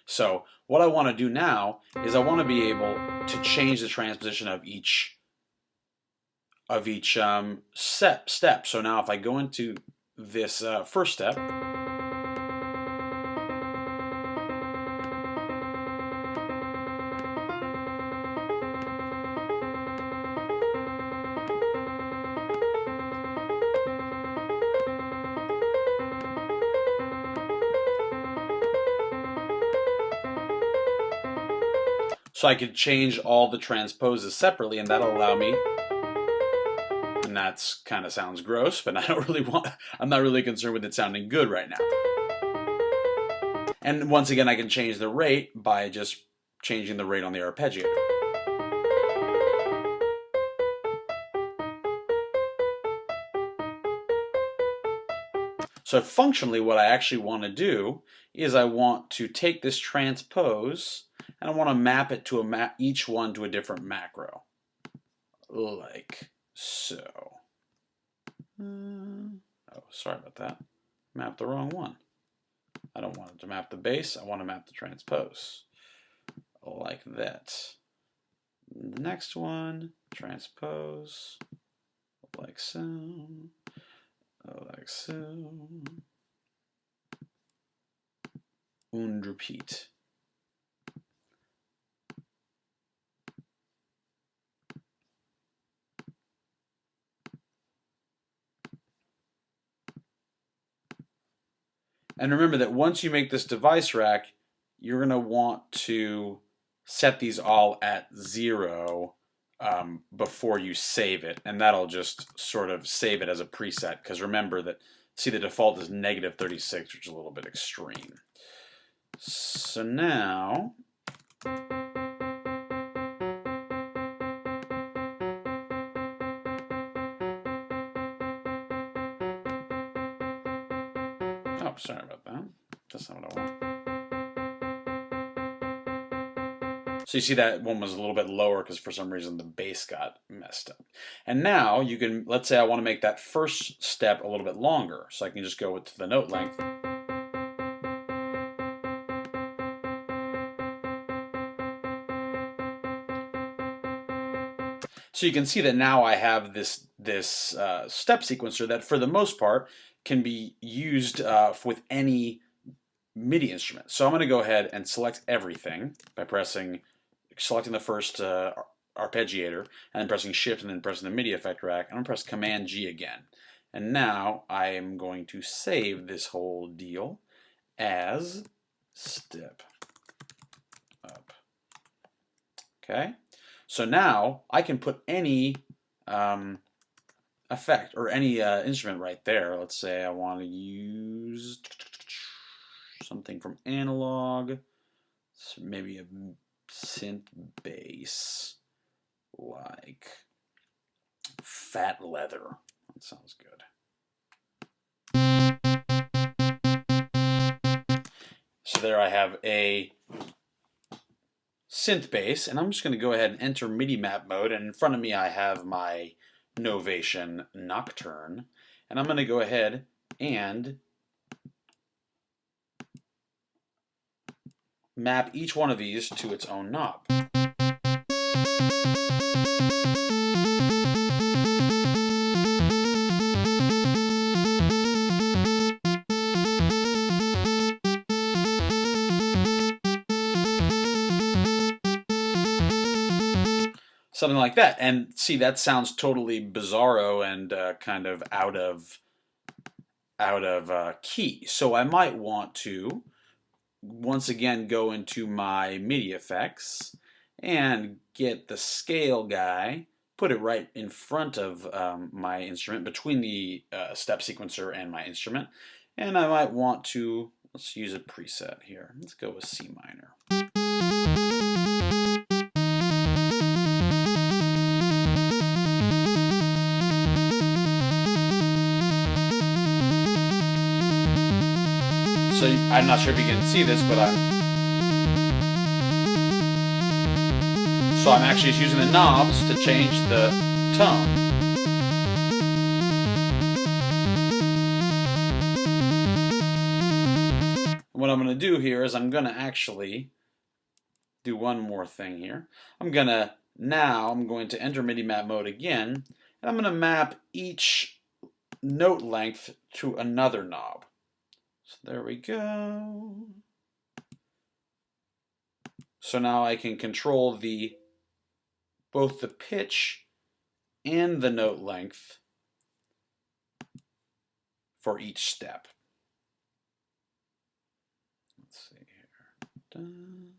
So what I want to do now is I want to be able to change the transposition of each step. So now if I go into this first step, so I could change all the transposes separately, and that'll allow me, and that's kind of sounds gross, but I'm not really concerned with it sounding good right now. And once again, I can change the rate by just changing the rate on the arpeggiator. So functionally, what I actually want to do is I want to take this transpose and I want to map it to each one to a different macro, like so. Oh, sorry about that. Mapped the wrong one. I don't want it to map the bass. I want to map the transpose, like that. The next one, transpose, like so, like so, and repeat. And remember that once you make this device rack, you're going to want to set these all at 0 before you save it. And that'll just sort of save it as a preset. Because remember that, see, the default is -36, which is a little bit extreme. So now, oh, sorry about that. That's not what I want. So you see that one was a little bit lower because for some reason the bass got messed up. And now you can, let's say I want to make that first step a little bit longer. So I can just go to the note length. So you can see that now I have this step sequencer that for the most part can be used with any MIDI instrument. So I'm going to go ahead and select everything by selecting the first arpeggiator and then pressing Shift and then pressing the MIDI effect rack. I'm going to press Command G again. And now I am going to save this whole deal as step up. Okay? So now I can put any effect or any instrument right there. Let's say I want to use something from analog, so maybe a synth bass like Fat Leather. That sounds good. So there I have a synth bass, and I'm just going to go ahead and enter MIDI map mode, and in front of me I have my Novation Nocturne, and I'm going to go ahead and map each one of these to its own knob. Something like that, and see, that sounds totally bizarro and kind of out of key. So I might want to once again go into my MIDI effects and get the scale guy, put it right in front of my instrument, between the step sequencer and my instrument, and I might want to, let's use a preset here. Let's go with C minor. So I'm not sure if you can see this, but I'm actually just using the knobs to change the tone. what I'm going to do here is I'm going to actually do one more thing here. I'm going to enter MIDI map mode again, and I'm going to map each note length to another knob. So there we go. So now I can control both the pitch and the note length for each step. Let's see here. Dun.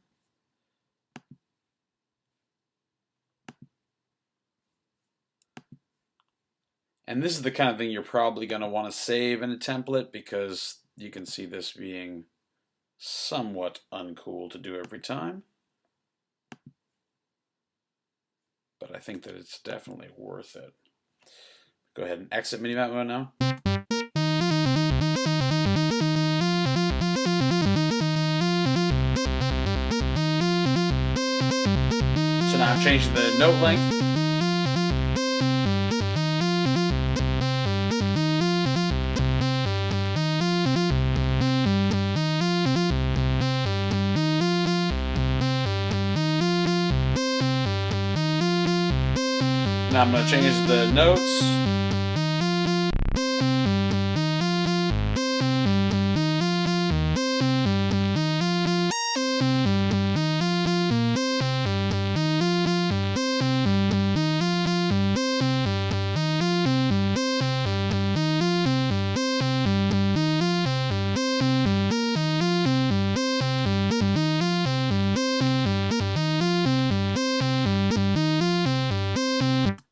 And this is the kind of thing you're probably going to want to save in a template, because you can see this being somewhat uncool to do every time. But I think that it's definitely worth it. Go ahead and exit MIDI map mode now. So now I've changed the note length. Now I'm going to change the notes.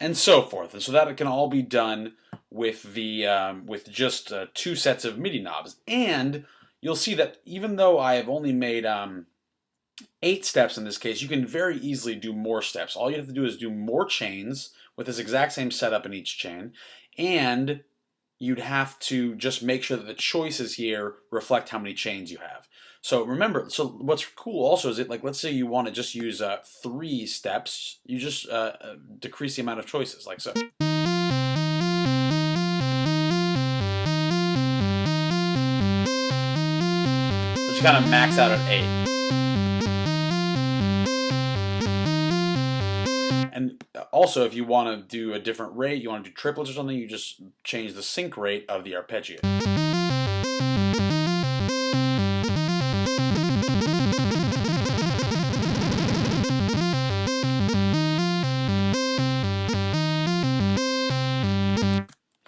And so forth, and so that it can all be done with with just 2 sets of MIDI knobs. And you'll see that even though I have only made 8 steps in this case, you can very easily do more steps. All you have to do is do more chains with this exact same setup in each chain, and you'd have to just make sure that the choices here reflect how many chains you have. So remember, so what's cool also is that, like, let's say you want to just use 3 steps, you just decrease the amount of choices, like so. But you kind of max out at 8. And also, if you want to do a different rate, you want to do triplets or something, you just change the sync rate of the arpeggio.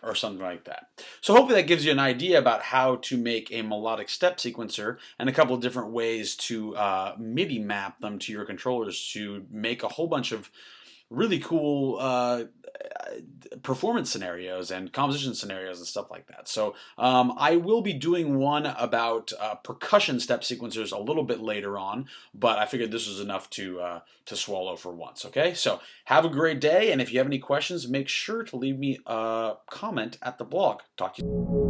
Or something like that. So hopefully that gives you an idea about how to make a melodic step sequencer, and a couple of different ways to MIDI map them to your controllers to make a whole bunch of really cool performance scenarios and composition scenarios and stuff like that. So I will be doing one about percussion step sequencers a little bit later on, but I figured this was enough to swallow for once. Okay, so have a great day, and if you have any questions, make sure to leave me a comment at the blog. Talk to you.